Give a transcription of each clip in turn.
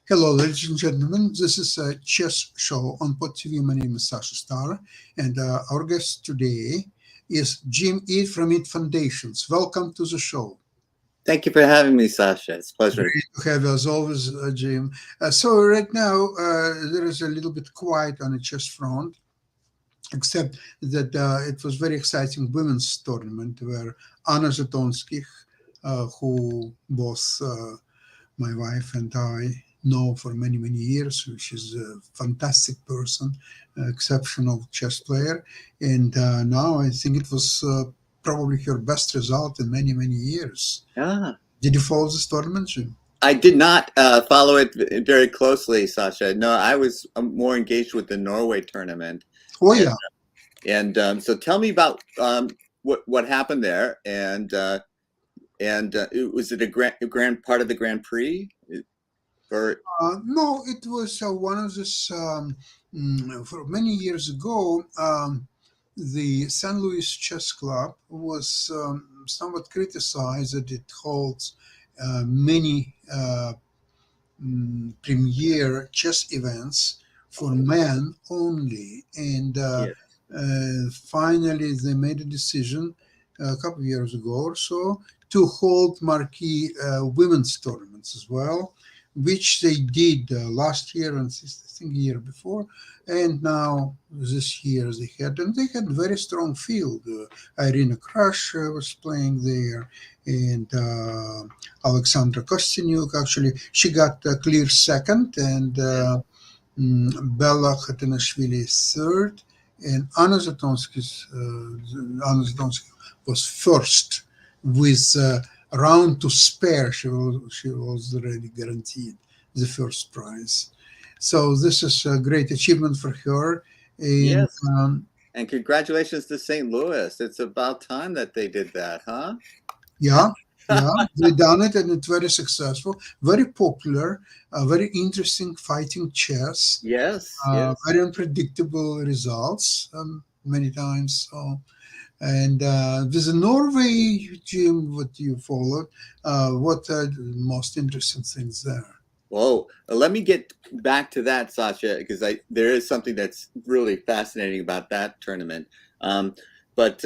Hello, ladies and gentlemen. This is a chess show on Pod TV. My name is Sasha Star, and our guest today is Jim Eid from Eid Foundations. Welcome to the show. Thank you for having me, Sasha. It's a pleasure. Great to have you as always, Jim. So right now there is a little bit quiet on the chess front, except that it was very exciting women's tournament where Anna Zatonskih, who was my wife and I know for many, many years. She's a fantastic person, exceptional chess player. And now I think it was probably her best result in many, many years. Ah, Did you follow this tournament, Jim? I did not follow it very closely, Sasha. No, I was more engaged with the Norway tournament. Oh, And, yeah. so tell me about what happened there, and was it a grand part of the Grand Prix? Or No, it was one of this, for many years ago, the St. Louis Chess Club was somewhat criticized that it holds many premier chess events for men only. And yeah, finally, they made a decision a couple of years ago or so to hold marquee women's tournaments as well, which they did last year and I think the year before, and now this year they had a very strong field. Irina Krush was playing there, and Alexandra Kostyanyuk. Actually, she got a clear second, and Bella Khatanashvili third, and Anna Zatonsky was first with a round to spare. She was already guaranteed the first prize. So this is a great achievement for her. And yes, and congratulations to St. Louis. It's about time that they did that, huh? yeah, yeah, they done it, and it's very successful, very popular, very interesting fighting chess, Yes, yes. very unpredictable results many times. So, and with the Norway, Jim, what you followed, what are the most interesting things there? Whoa, let me get back to that, Sasha, because there is something that's really fascinating about that tournament. Um, but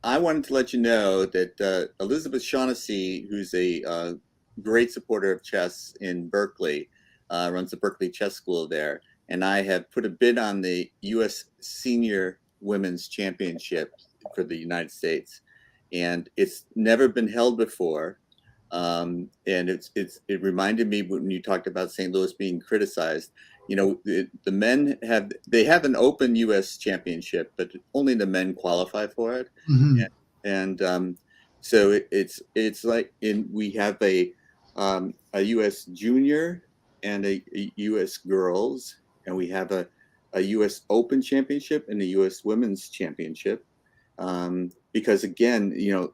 I wanted to let you know that Elizabeth Shaughnessy, who's a great supporter of chess in Berkeley, runs the Berkeley Chess School there, and I have put a bid on the U.S. Senior Women's Championship for the United States, and it's never been held before. And it reminded me when you talked about St. Louis being criticized. You know, the men have an open U.S. championship, but only the men qualify for it. Hmm. And so it's like we have a U.S. junior and a U.S. girls, and we have a U.S. Open championship and a U.S. Women's championship. Because again, you know,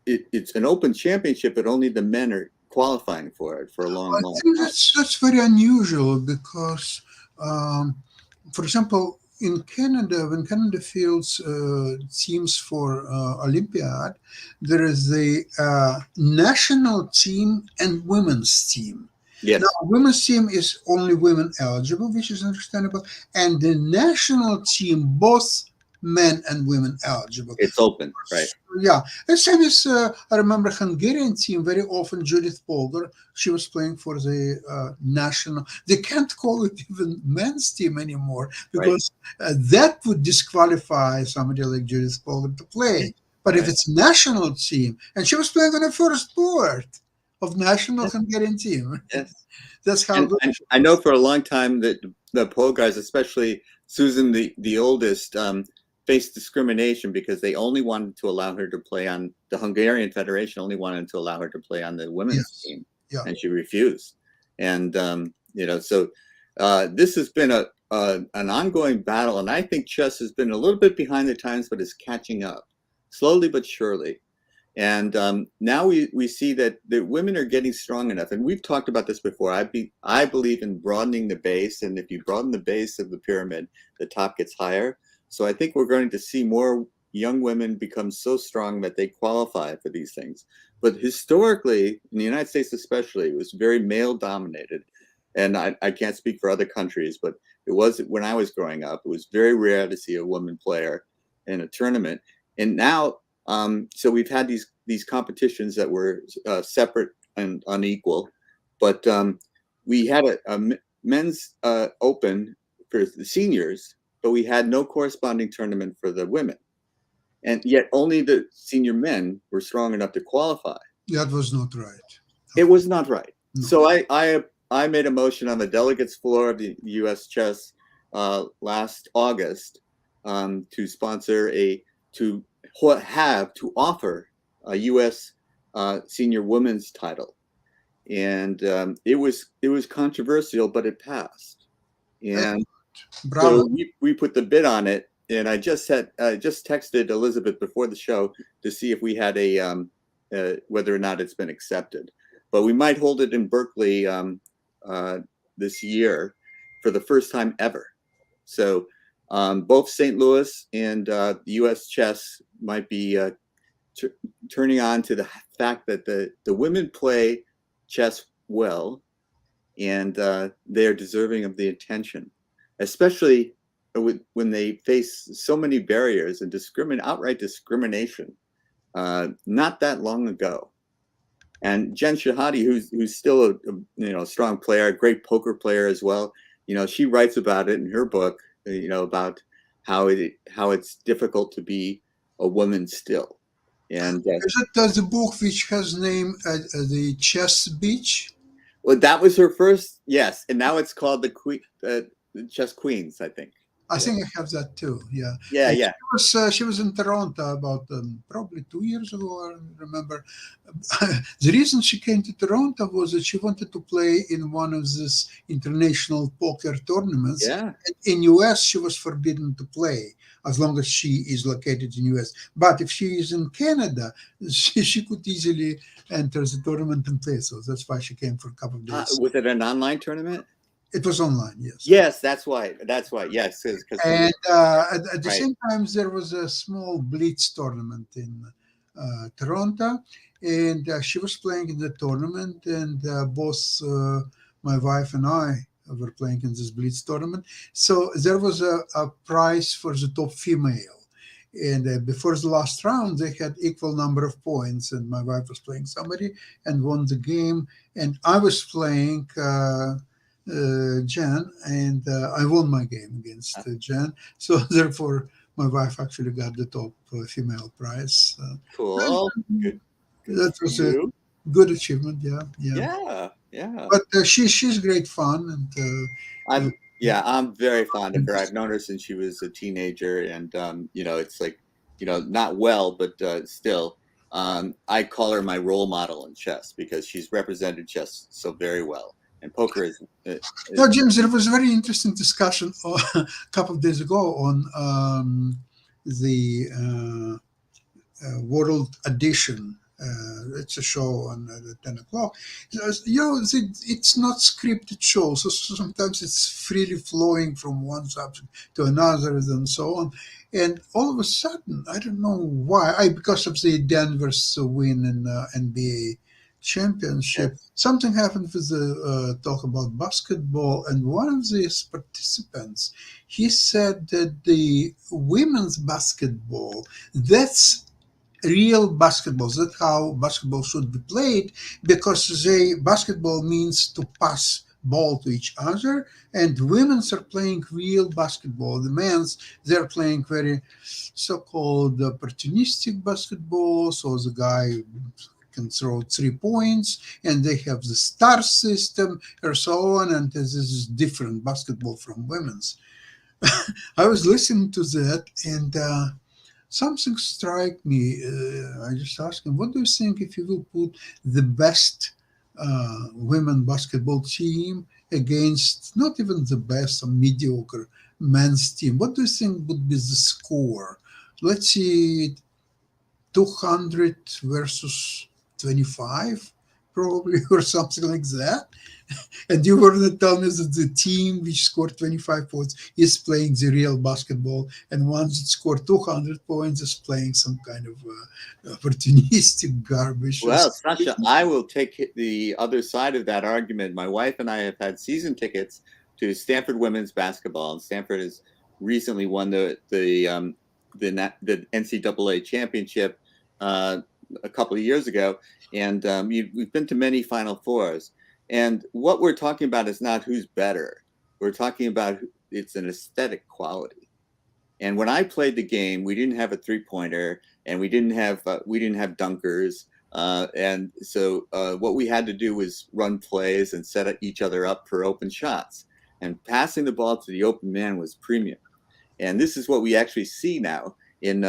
it's an open championship, but only the men are qualifying for it for a long, I long think time. that's very unusual because, um, for example, in Canada, when Canada fields teams for Olympiad, there is the national team and women's team. Now, Yes, women's team is only women eligible, which is understandable, and the national team, both men and women eligible. it's open, right? Yeah, the same as I remember Hungarian team very often. Judith Polgar, she was playing for the national. They can't call it even men's team anymore Right, because that would disqualify somebody like Judith Polgar to right, play. But if right. it's national team, and she was playing on the first board of national Yes, Hungarian team, yes. that's how good And she I know was. for a long time that the pole guys, especially Susan, the oldest, faced discrimination because they only wanted to allow her to play on the Hungarian Federation only wanted to allow her to play on the women's Yes, team, yeah. and she refused. And you know, so this has been an ongoing battle, and I think chess has been a little bit behind the times, but is catching up slowly but surely. And now we see that the women are getting strong enough, and we've talked about this before. I believe in broadening the base, and if you broaden the base of the pyramid, the top gets higher. So I think we're going to see more young women become so strong that they qualify for these things. But historically, in the United States especially, it was very male dominated. and I can't speak for other countries, but it was when I was growing up. It was very rare to see a woman player in a tournament, and now so we've had these competitions that were separate and unequal, but we had a men's open for the seniors, but we had no corresponding tournament for the women, and yet only the senior men were strong enough to qualify. That was not right. It was not right. No. So I made a motion on the delegates floor of the U.S. Chess last August to sponsor to offer a U.S. Senior women's title, and it was controversial, but it passed. And Bravo. so we put the bid on it, and I just texted Elizabeth before the show to see if we had whether or not it's been accepted. But we might hold it in Berkeley this year for the first time ever. So both St. Louis and the U.S. Chess might be turning on to the fact that the women play chess well, and they are deserving of the attention, especially when they face so many barriers and outright discrimination not that long ago. And Jen Shahade, who's still a strong player, a great poker player as well. She writes about it in her book. About how it's difficult to be a woman still. And is it the book which has name the Chess Beach? Well, that was her first, yes, and now it's called the Chess Queens, I think. I think I have that too. Yeah. Yeah, And yeah. She was in Toronto about probably 2 years ago. I remember. The reason she came to Toronto was that she wanted to play in one of these international poker tournaments. Yeah. In US, she was forbidden to play as long as she is located in US. But if she is in Canada, she could easily enter the tournament and play. So that's why she came for a couple of days. Was it an online tournament? It was online, yes. Yes, that's why. Yes. And at the Right. same time, there was a small blitz tournament in Toronto, and she was playing in the tournament, and both my wife and I were playing in this blitz tournament. So there was a prize for the top female. And before the last round, they had equal number of points, and my wife was playing somebody and won the game, and I was playing Jen, and I won my game against Jen. So therefore, my wife actually got the top female prize. Cool. Good. That was a You. good achievement. Yeah. Yeah. But she's great fun, and I'm very fond of her. I've known her since she was a teenager, and it's like, not well, but still, I call her my role model in chess because she's represented chess so very well. And poker is. No, James, there was a very interesting discussion a couple of days ago on the World Edition. It's a show on 10 o'clock. It's not scripted show, so sometimes it's freely flowing from one subject to another and so on. And all of a sudden, I don't know why, because of the Denver's win in NBA championship, Yes. something happened with the talk about basketball, and one of these participants, he said that the women's basketball, that's real basketball. That's how basketball should be played, because basketball means to pass ball to each other, and women's are playing real basketball. The men's, they're playing very so-called opportunistic basketball. So the guy can throw 3 points, and they have the star system or so on, and this is different basketball from women's. I was listening to that, and something struck me. I just asked him, what do you think if you will put the best women basketball team against not even the best or mediocre men's team? What do you think would be the score? Let's see, 200 versus 25 probably, or something like that. And you were to tell me that the team which scored 25 points is playing the real basketball, and one that scored 200 points is playing some kind of opportunistic garbage. Well, Sasha, I will take the other side of that argument. My wife and I have had season tickets to Stanford women's basketball, and Stanford has recently won the NCAA championship a couple of years ago, and we've been to many Final Fours. And what we're talking about is not who's better. We're talking about it's an aesthetic quality. And when I played the game, we didn't have a three-pointer, and we didn't have dunkers. And so what we had to do was run plays and set each other up for open shots. And passing the ball to the open man was premium. And this is what we actually see now in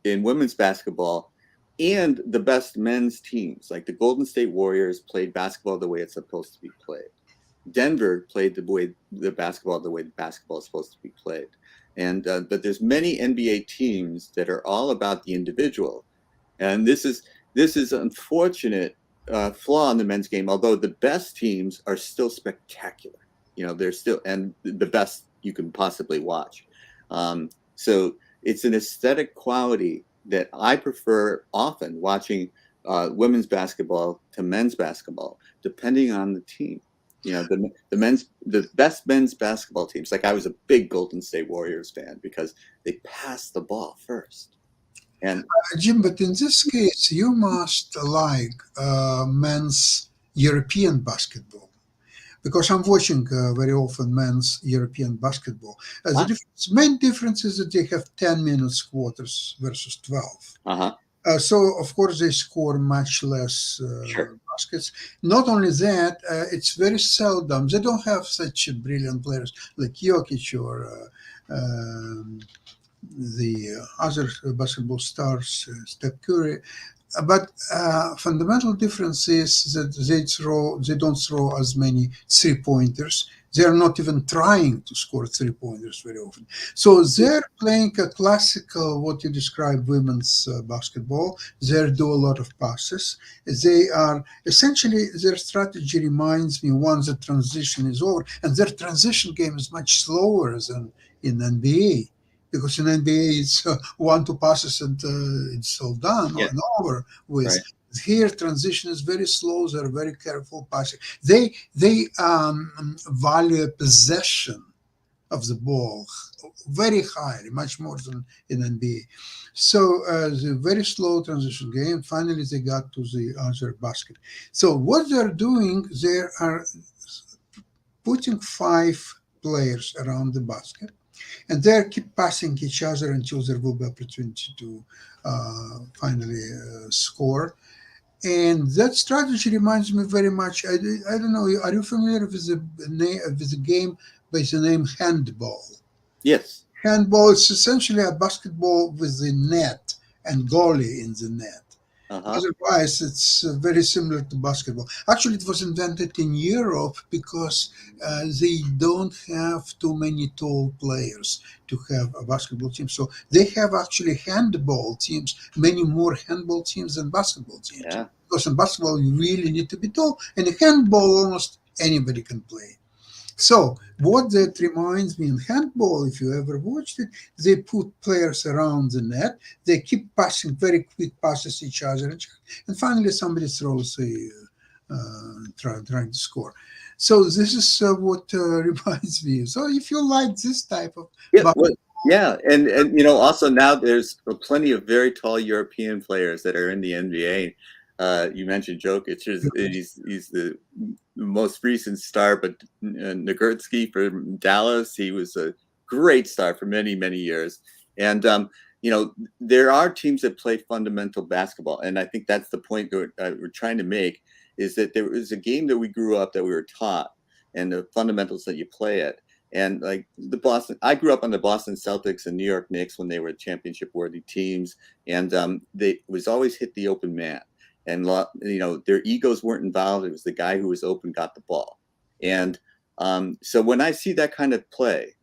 women's basketball, and the best men's teams, like the Golden State Warriors, played basketball the way it's supposed to be played. Denver played the basketball the way the basketball is supposed to be played. And but there's many NBA teams that are all about the individual, and this is unfortunate flaw in the men's game. Although the best teams are still spectacular, they're still and the best you can possibly watch. So it's an aesthetic quality that I prefer often watching women's basketball to men's basketball, depending on the team. The best men's basketball teams. Like I was a big Golden State Warriors fan because they passed the ball first. And Jim, but in this case, you must like men's European basketball, because I'm watching very often men's European basketball. The main difference is that they have 10 minutes quarters versus 12. So, of course, they score much less Sure. baskets. Not only that, it's very seldom. They don't have such brilliant players like Jokic or the other basketball stars, Steph Curry. But fundamental difference is that they don't throw as many three-pointers. They're not even trying to score three-pointers very often. So they're playing a classical, what you describe, women's basketball. They do a lot of passes. They are essentially, their strategy reminds me once the transition is over, and their transition game is much slower than in NBA. Because in NBA it's 1-2 passes and it's all done and over with. Right. Here transition is very slow. They're very careful passing. They value possession of the ball very highly, much more than in NBA. So the very slow transition game. Finally, they got to the other basket. So what they're doing, they are putting 5 players around the basket, and they keep passing each other until there will be opportunity to finally score. And that strategy reminds me very much. I don't know. Are you familiar with the game by the name handball? Yes. Handball is essentially a basketball with the net and goalie in the net. Otherwise, it's very similar to basketball. Actually, it was invented in Europe because they don't have too many tall players to have a basketball team. So they have actually handball teams, many more handball teams than basketball teams. Yeah. Because in basketball, you really need to be tall. And in handball, almost anybody can play. So what that reminds me in handball, if you ever watched it, they put players around the net. They keep passing very quick passes each other, and finally somebody throws trying to score. So this is what reminds me. So if you like this type of and also now there's plenty of very tall European players that are in the NBA. You mentioned Jokic. He's the most recent star, but Nowitzki from Dallas, he was a great star for many, many years. And, there are teams that play fundamental basketball. And I think that's the point that we're trying to make, is that there was a game that we grew up that we were taught, and the fundamentals that you play it. And like I grew up on the Boston Celtics and New York Knicks when they were championship-worthy teams. And they was always hit the open man. And their egos weren't involved. It was the guy who was open got the ball. And so when I see that kind of play,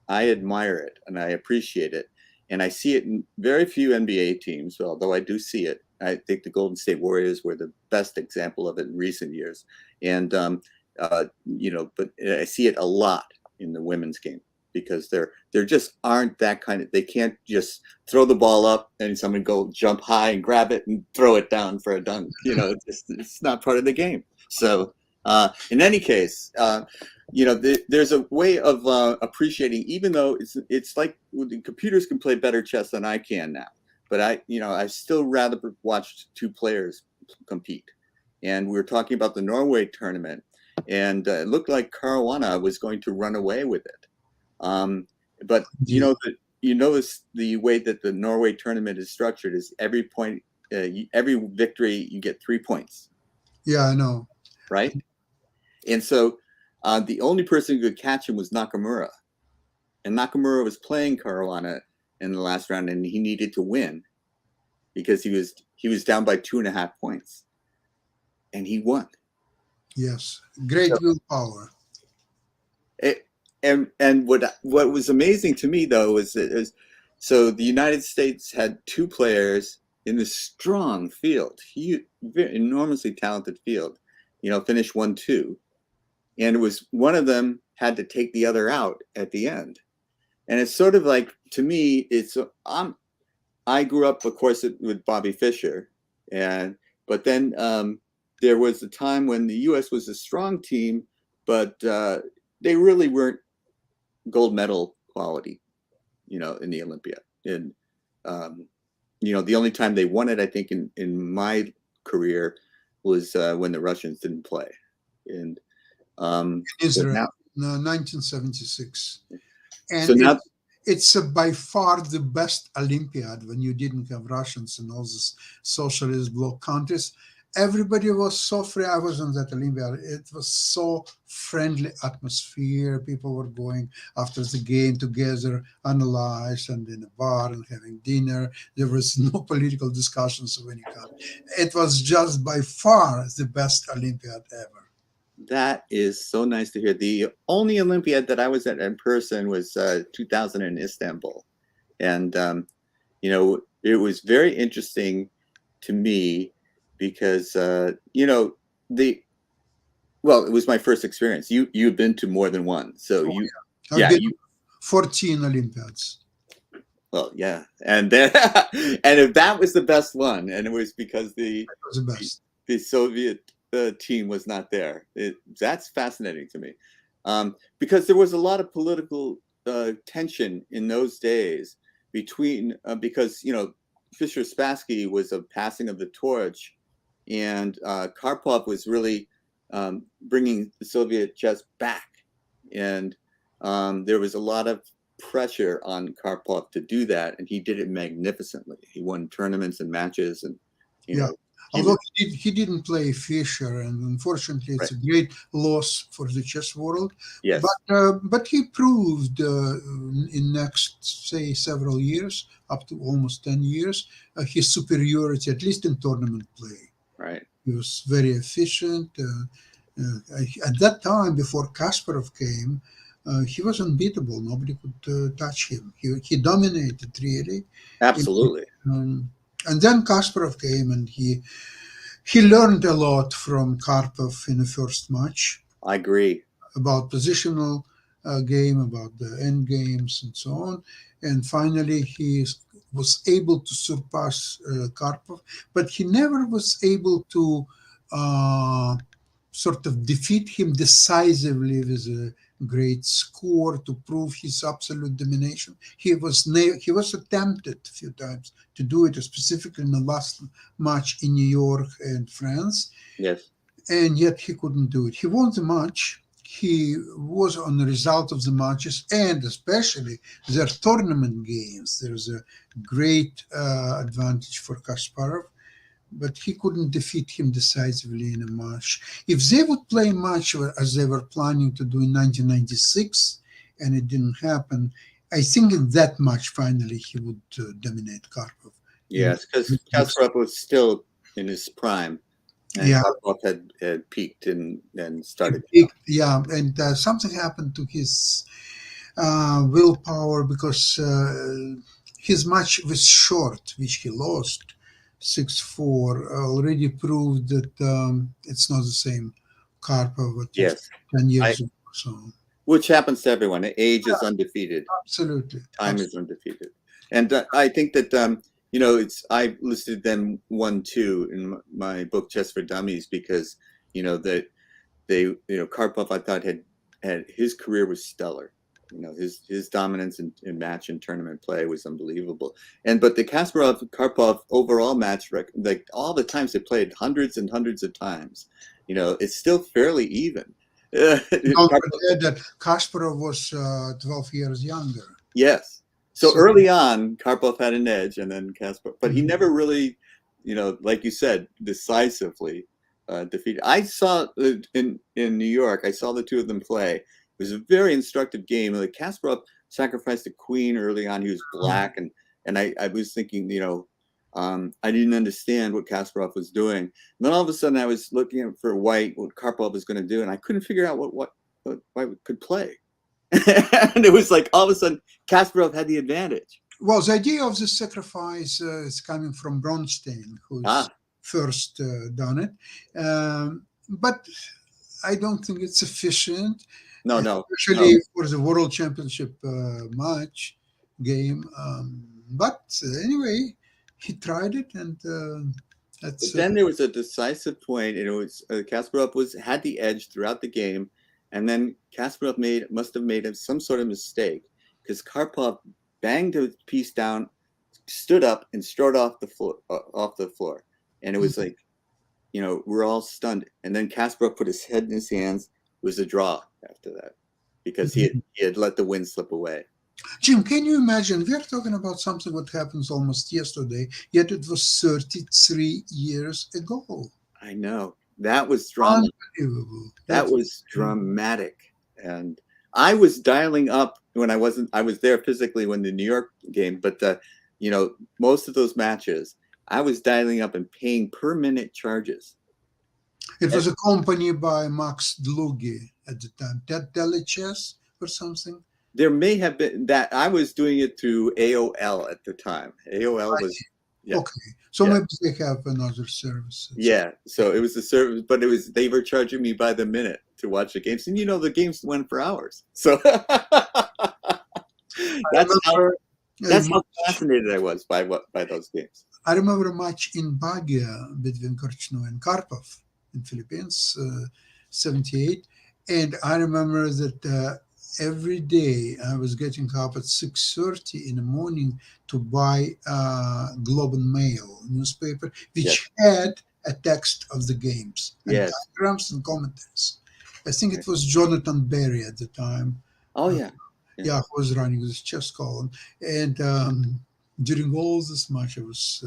I admire it and I appreciate it. And I see it in very few NBA teams, although I do see it. I think the Golden State Warriors were the best example of it in recent years. And, but I see it a lot in the women's game because there just aren't that kind of, they can't just throw the ball up and someone go jump high and grab it and throw it down for a dunk. It's not part of the game. So in any case, there's a way of appreciating, even though it's like the computers can play better chess than I can now. But I still rather watch two players compete. And we were talking about the Norway tournament, and it looked like Caruana was going to run away with it. But you notice the way that the Norway tournament is structured is every point, every victory, you get 3 points. Yeah, I know. Right. And so the only person who could catch him was Nakamura. And Nakamura was playing Caruana in the last round, and he needed to win because he was down by 2.5 points. And he won. Yes. Great willpower. And what was amazing to me, though, was so the United States had 2 players in this strong field, enormously talented field, finished 1-2. And it was one of them had to take the other out at the end. And it's sort of like, to me, I grew up, of course, with Bobby Fischer. But then there was a time when the U.S. was a strong team, but they really weren't gold medal quality, in the Olympia. And, the only time they won it, I think, in my career was when the Russians didn't play. And Israel, 1976. And so now it's by far the best Olympiad when you didn't have Russians and all these socialist bloc countries. Everybody was so free. I was on that Olympiad. It was so friendly atmosphere. People were going after the game together, analyze, and in a bar and having dinner. There was no political discussions of any kind. It was just by far the best Olympiad ever. That is so nice to hear. The only Olympiad that I was at in person was 2000 in Istanbul. And, it was very interesting to me because, it was my first experience. You've been to more than one. So I've been 14 Olympiads. Well, yeah. And then, and if that was the best one, and it was because the Soviet team was not there. That's fascinating to me, because there was a lot of political tension in those days between because Fischer-Spassky was a passing of the torch, and Karpov was really bringing the Soviet chess back, and there was a lot of pressure on Karpov to do that, and he did it magnificently. He won tournaments and matches, and although he didn't play Fischer, and unfortunately, it's a great loss for the chess world. Yes. But he proved in next, say, several years, up to almost 10 years, his superiority, at least in tournament play. Right. He was very efficient. At that time, before Kasparov came, he was unbeatable. Nobody could touch him. He dominated, really. Absolutely. And then Kasparov came, and he learned a lot from Karpov in the first match. I agree. About positional game, about the end games, and so on. And finally, he was able to surpass Karpov, but he never was able to sort of defeat him decisively with a great score to prove his absolute domination. He was attempted a few times to do it, specifically in the last match in New York and France. Yes. And yet he couldn't do it. He won the match. He was on the result of the matches, and especially their tournament games. There's a great advantage for Kasparov, but he couldn't defeat him decisively in a match. If they would play a match as they were planning to do in 1996, and it didn't happen, I think in that match, finally, he would dominate Karpov. Yes, because Kasparov was still in his prime. And Karpov had peaked and started. And something happened to his willpower because his match was short, which he lost. 6-4 already proved that it's not the same Karpov what used Yes, 10 I, years ago. So which happens to everyone. Age is undefeated. absolutely, Time is absolutely. undefeated. And I think that I listed them 1, 2 in my book Chess for Dummies because that Karpov I thought had his career was stellar. His dominance in match and tournament play was unbelievable. But the Kasparov Karpov overall match record, like all the times they played hundreds and hundreds of times, it's still fairly even. Don't Karpov, forget that Kasparov was 12 years younger. yes. So So early on, Karpov had an edge, and then Kasparov, but he Mhm. never really, like you said, decisively defeated. I saw in New York. I saw the two of them play. It was a very instructive game. Like Kasparov sacrificed a queen early on. He was black, and I was thinking, I didn't understand what Kasparov was doing. And then all of a sudden, I was looking for white, what Karpov was going to do, and I couldn't figure out what white could play. And it was like all of a sudden Kasparov had the advantage. well, the idea of the sacrifice is coming from Bronstein, who's Ah, first done it. But I don't think it's sufficient, no. especially for the World Championship match game. But anyway, he tried it, and But that's then there was a decisive point, and it was Kasparov had the edge throughout the game, and then Kasparov must have made some sort of mistake because Karpov banged a piece down, stood up, and strode off the floor, and it was like, we're all stunned. And then Kasparov put his head in his hands. It was a draw after that because he had let the win slip away. Jim, can you imagine? We are talking about something that happens almost yesterday, yet it was 33 years ago. I know that was drama. Unbelievable. That was dramatic. And I was dialing up when I was there physically when the New York game, but most of those matches, I was dialing up and paying per minute charges. It was accompanied by Max Dlugi at the time. That Delichess or something. There may have been that I was doing it through AOL at the time. AOL was okay. So maybe they have another service. Yeah. So it was a service, but they were charging me by the minute to watch the games, and the games went for hours. So that's how fascinated I was by those games. I remember a match in Baguio between Korchnoi and Karpov in Philippines, 78. And I remember that every day I was getting up at 6:30 in the morning to buy Globe and Mail newspaper, which had a text of the games and diagrams and commentaries. I think it was Jonathan Berry at the time. Oh, yeah. Yeah, who was running this chess column. And during all this match, I was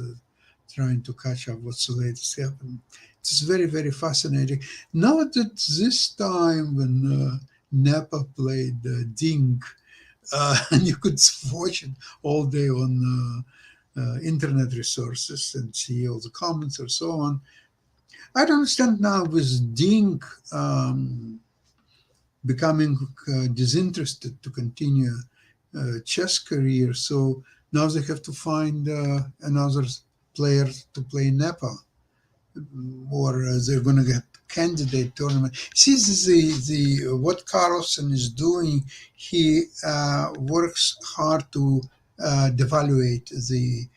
trying to catch up what's the latest happening. It's very, very fascinating. Now at this time when Napa played Ding, and you could watch it all day on internet resources and see all the comments and so on. I don't understand now with Ding becoming disinterested to continue chess career. So now they have to find another player to play Napa, or they're going to get candidate tournament. See, the what Carlsen is doing, he works hard to devaluate the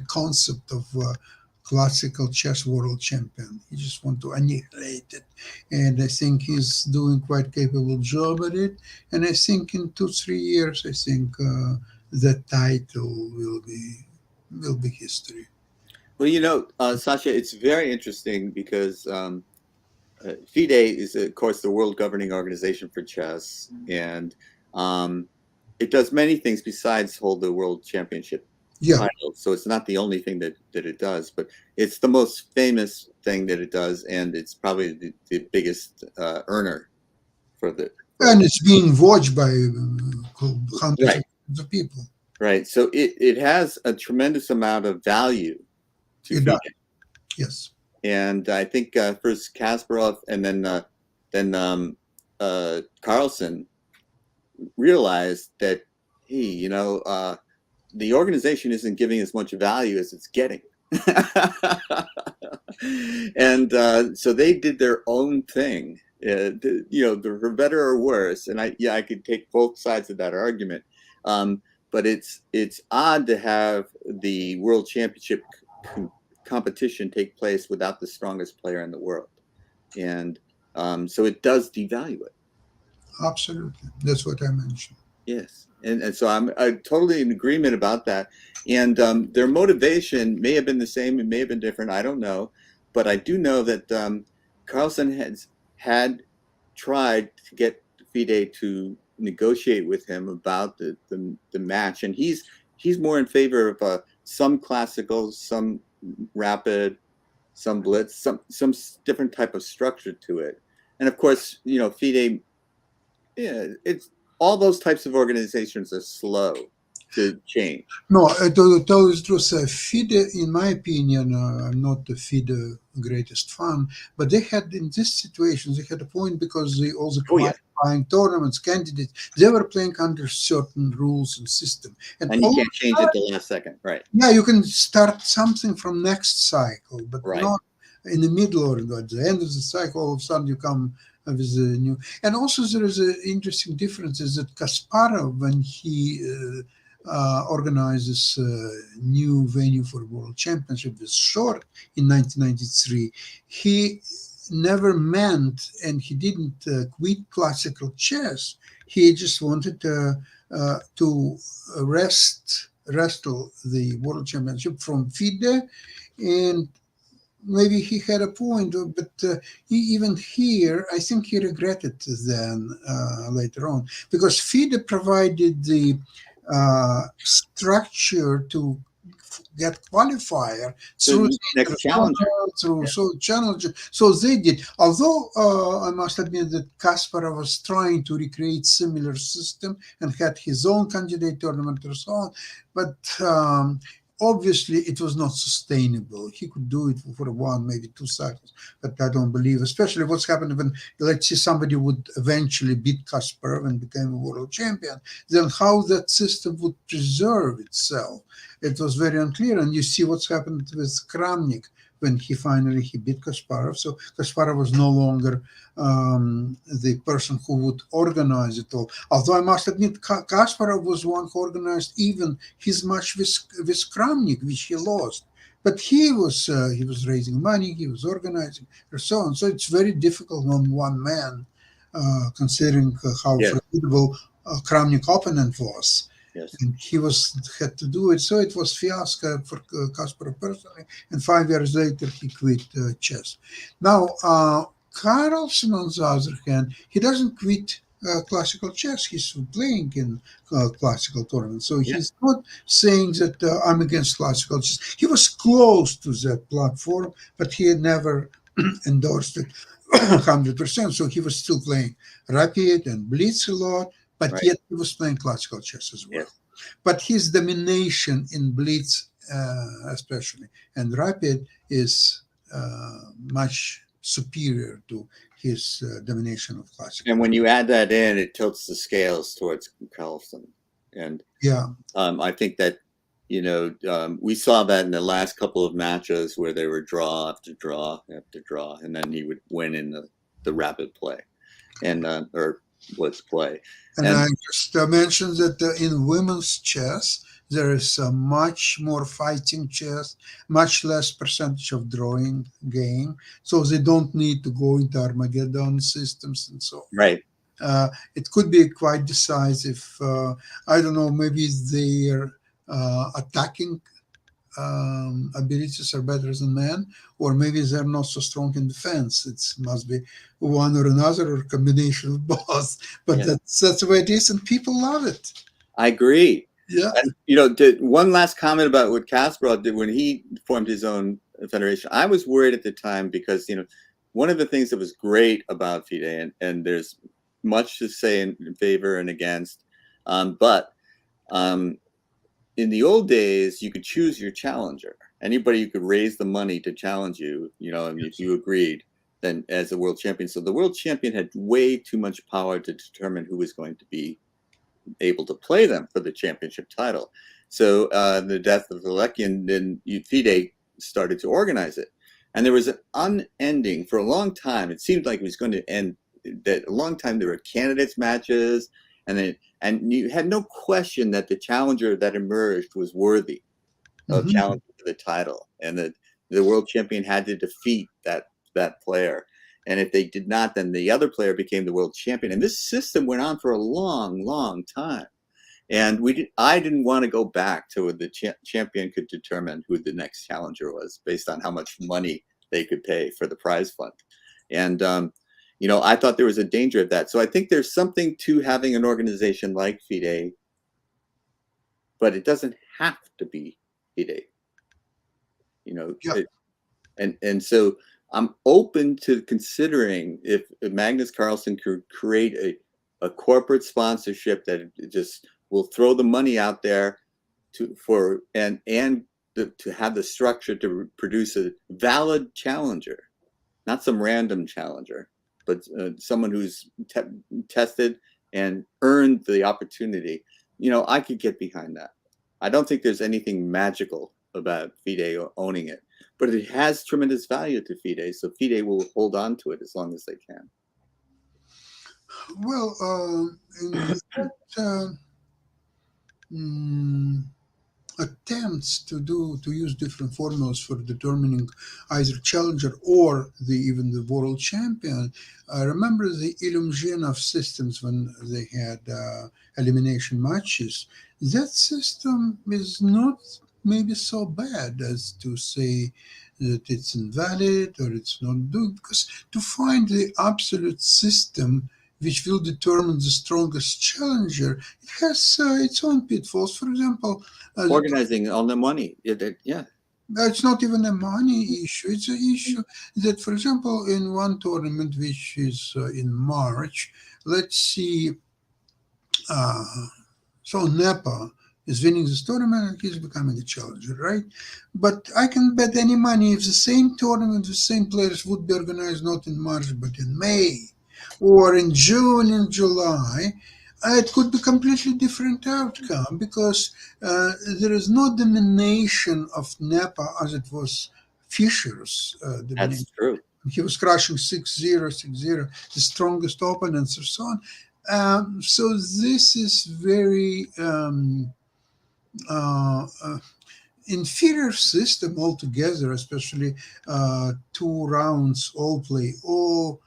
concept of classical chess world champion. He just want to annihilate it, and I think he's doing quite capable job at it. And I think in 2-3 years, I think that title will be history. Well, Sasha, it's very interesting because FIDE is, of course, the world governing organization for chess, and it does many things besides hold the world championship title. So it's not the only thing that it does, but it's the most famous thing that it does, and it's probably the biggest earner for the. And it's being watched by hundreds of people. Right. So it has a tremendous amount of value to FIDE. Yes. And I think first Kasparov and then Carlsen realized that, hey, the organization isn't giving as much value as it's getting. And so they did their own thing, for better or worse. And I could take both sides of that argument. But it's odd to have the world championship competition take place without the strongest player in the world, and so it does devalue it. Absolutely, that's what I mentioned. Yes, and so I'm totally in agreement about that. And their motivation may have been the same, it may have been different. I don't know, but I do know that Carlsen had tried to get FIDE to negotiate with him about the match, and he's more in favor of some classical, some rapid, some blitz, some different type of structure to it. And of course, FIDE, yeah, it's all those types of organizations are slow to change. No, to tell you the truth, FIDE, in my opinion, I'm not the FIDE greatest fan, but they had, in this situation, they had a point because all the qualifying tournaments, candidates, they were playing under certain rules and system. And you can't change it the last second, right? Yeah, you can start something from next cycle, but right. not in the middle or at the end of the cycle. All of a sudden, you come with a new. And also, there is an interesting difference: is that Kasparov, when he organizes a new venue for World Championship with Short in 1993, he never meant, and he didn't quit classical chess. He just wanted to wrestle the World Championship from FIDE, and maybe he had a point, but even here, I think he regretted then later on, because FIDE provided the structure to get qualifier through next challenger. Challenger. So they did. Although I must admit that Kasparov was trying to recreate similar system and had his own candidate tournament and so on, but obviously it was not sustainable. He could do it for one, maybe 2 cycles, but I don't believe, especially what's happened when, let's say, somebody would eventually beat Kasparov and became a world champion, then how that system would preserve itself. It was very unclear, and you see what's happened with Kramnik when he beat Kasparov. So Kasparov was no longer the person who would organize it all. Although I must admit, Kasparov was one who organized even his match with Kramnik, which he lost. But he was raising money, he was organizing, and so on. So it's very difficult on one man, considering how formidable Kramnik opponent was. Yes. And he had to do it. So it was fiasco for Kasparov personally. And 5 years later, he quit chess. Now, Carlsen, on the other hand, he doesn't quit classical chess. He's playing in classical tournaments. So he's not saying that I'm against classical chess. He was close to that platform, but he had never endorsed it 100%. So he was still playing Rapid and Blitz a lot. But yet he was playing classical chess as well. Yes. But his domination in Blitz, especially, and Rapid is much superior to his domination of classical. And when you add that in, it tilts the scales towards Carlsen. And I think that, we saw that in the last couple of matches where they were draw after draw after draw, and then he would win in the rapid play and or blitz play. And I just mentioned that in women's chess, there is a much more fighting chess, much less percentage of drawing game. So they don't need to go into Armageddon systems and so on. Right. It could be quite decisive. I don't know, maybe their attacking abilities are better than men, or maybe they're not so strong in defense. It must be one or another, or a combination of both. But that's the way it is, and people love it. I agree. Yeah. And one last comment about what Kasparov did when he formed his own federation. I was worried at the time because one of the things that was great about FIDE, and there's much to say in favor and against, but in the old days, you could choose your challenger. Anybody who could raise the money to challenge you, and if you agreed, then as a world champion. So the world champion had way too much power to determine who was going to be able to play them for the championship title. So the death of Alekhine, then FIDE started to organize it. And there was an unending, for a long time, it seemed like it was going to end, that a long time there were candidates matches, and you had no question that the challenger that emerged was worthy of challenging for the title, and that the world champion had to defeat that player. And if they did not, then the other player became the world champion. And this system went on for a long, long time. And I didn't want to go back to where the champion could determine who the next challenger was based on how much money they could pay for the prize fund. And, I thought there was a danger of that. So I think there's something to having an organization like FIDE, but it doesn't have to be FIDE. Yeah. And so I'm open to considering if Magnus Carlsen could create a corporate sponsorship that just will throw the money out there to have the structure to produce a valid challenger, not some random challenger, but someone who's tested and earned the opportunity. I could get behind that. I don't think there's anything magical about FIDE owning it, but it has tremendous value to FIDE, so FIDE will hold on to it as long as they can. Well, attempts to use different formulas for determining either challenger or even the world champion. I remember the Ilumzhinov systems when they had elimination matches. That system is not maybe so bad as to say that it's invalid or it's not doing, because to find the absolute system which will determine the strongest challenger, it has its own pitfalls. For example, organizing on the money. Yeah. It's not even a money issue. It's an issue that, for example, in one tournament, which is in March, let's see, so Nepa is winning this tournament and he's becoming a challenger, right? But I can bet any money if the same tournament, the same players would be organized not in March, but in May, or in June and July, it could be completely different outcome, because there is no domination of Nepa as it was Fischer's domination. That's true. He was crushing 6-0, 6-0, the strongest opponents, or so on. So this is very inferior system altogether, especially 2 rounds all play all.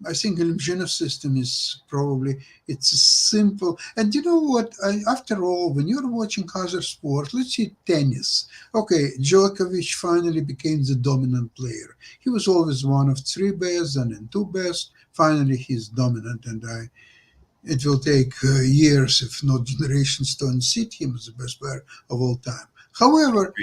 I think Ilumzhinov system is probably, it's a simple, and you know what, after all, when you're watching other sport, let's see tennis. Okay, Djokovic finally became the dominant player. He was always one of 3 best and in 2 best. Finally, he's dominant, and it will take years, if not generations, to unseat him as the best player of all time. However,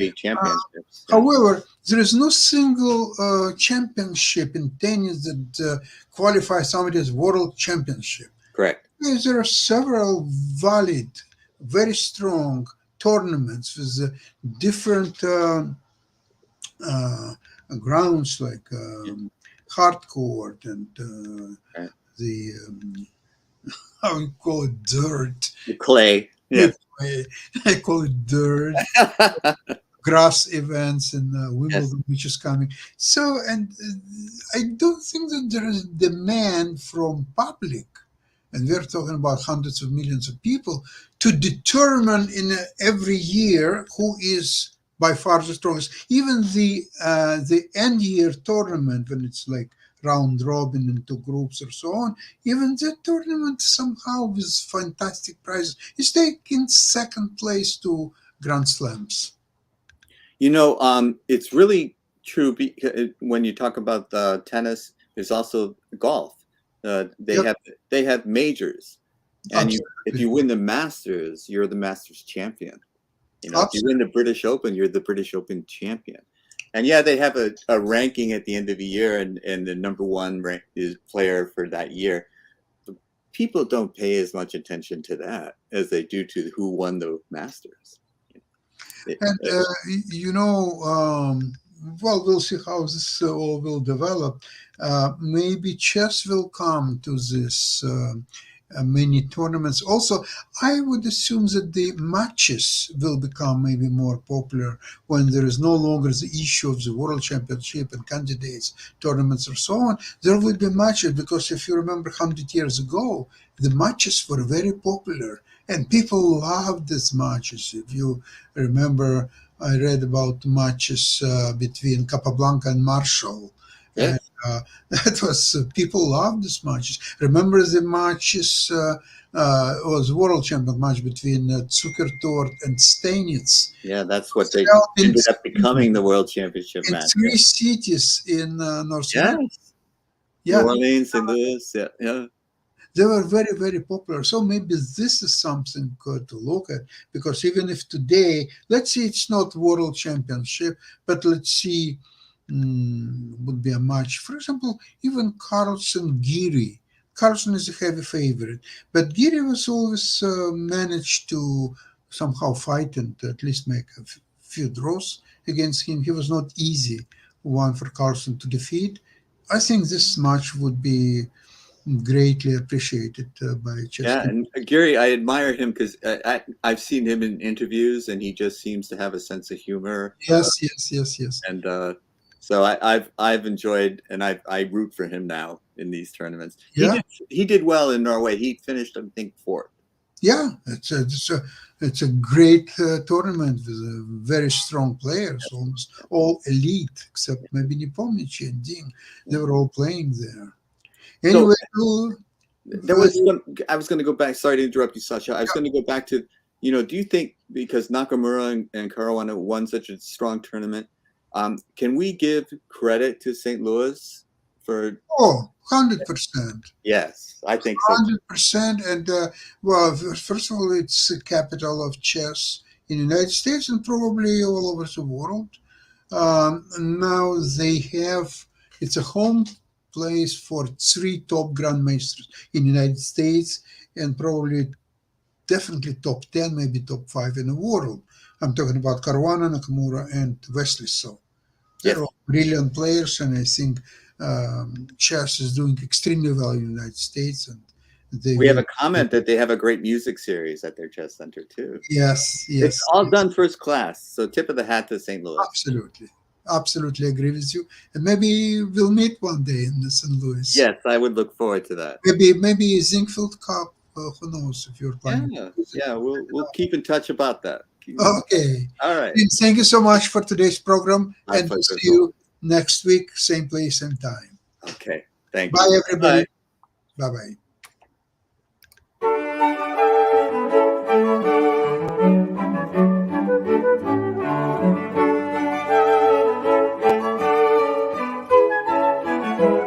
there is no single championship in tennis that qualifies somebody as world championship. Correct. There are several valid, very strong tournaments with different grounds, like hard court and the how you call it, dirt. The clay. Yeah. I call it dirt. Grass events in Wimbledon, which is coming. So, and I don't think that there is demand from public, and we're talking about hundreds of millions of people, to determine in every year who is by far the strongest. Even the end year tournament, when it's like round robin into groups or so on, even that tournament somehow with fantastic prizes is taking second place to Grand Slams. It's really true when you talk about tennis. There's also golf. They have majors, and if you win the Masters, you're the Masters champion. If you win the British Open, you're the British Open champion. And yeah, they have a ranking at the end of the year, and the number one player for that year. But people don't pay as much attention to that as they do to who won the Masters. Well, we'll see how this all will develop. Maybe chess will come to this many tournaments. Also, I would assume that the matches will become maybe more popular when there is no longer the issue of the World Championship and candidates tournaments or so on. There will be matches because if you remember 100 years ago, the matches were very popular and people loved these matches. If you remember, I read about matches between Capablanca and Marshall. Yes. And that was people loved these matches. Remember the matches? It was world champion match between Zukertort and Steinitz. Yeah, that's what they Held in ended up becoming the World Championship in match. three cities in North Yes. America. New Yeah, Orleans, St. Louis. Yeah, yeah. they were very, very popular. So maybe this is something good to look at because even if today, let's say it's not world championship, but let's see, would be a match. For example, even Carlson Geary. Carlson is a heavy favorite, but Geary was always managed to somehow fight and at least make a few draws against him. He was not easy one for Carlson to defeat. I think this match would be greatly appreciated by Yeah, Chester. and Gary, I admire him because I've seen him in interviews, and he just seems to have a sense of humor. Yes, yes, yes, yes. And so I've enjoyed, and I root for him now in these tournaments. Yeah, He did well in Norway. He finished, I think, fourth. yeah. It's a great tournament with very strong players, almost all elite, except maybe Nepomniachtchi and Ding. They were all playing there. Anyway, There was some, I was going to go back. Sorry to interrupt you, Sasha. I was going to go back to, do you think because Nakamura and Caruana won such a strong tournament, can we give credit to St. Louis for? 100%. Yes, I think so. 100%. And well, first of all, it's the capital of chess in the United States and probably all over the world. Now it's a home place for three top grandmasters in the United States and probably definitely top 10, maybe top 5 in the world. I'm talking about Caruana, Nakamura, and Wesley So. They're all brilliant players, and I think chess is doing extremely well in the United States. And we have a comment that they have a great music series at their chess center too. Yes, yes. It's all done first class. So tip of the hat to St. Louis. Absolutely agree with you. And maybe we'll meet one day in St. Louis. Yes, I would look forward to that. Maybe Zinkfield Cup. Who knows if you're playing? Yeah. We'll keep in touch about that. Okay. All right. Thank you so much for today's program. My and pleasure. See you next week, same place, same time. Okay. Thank you. Bye, everybody. Bye-bye. Bye.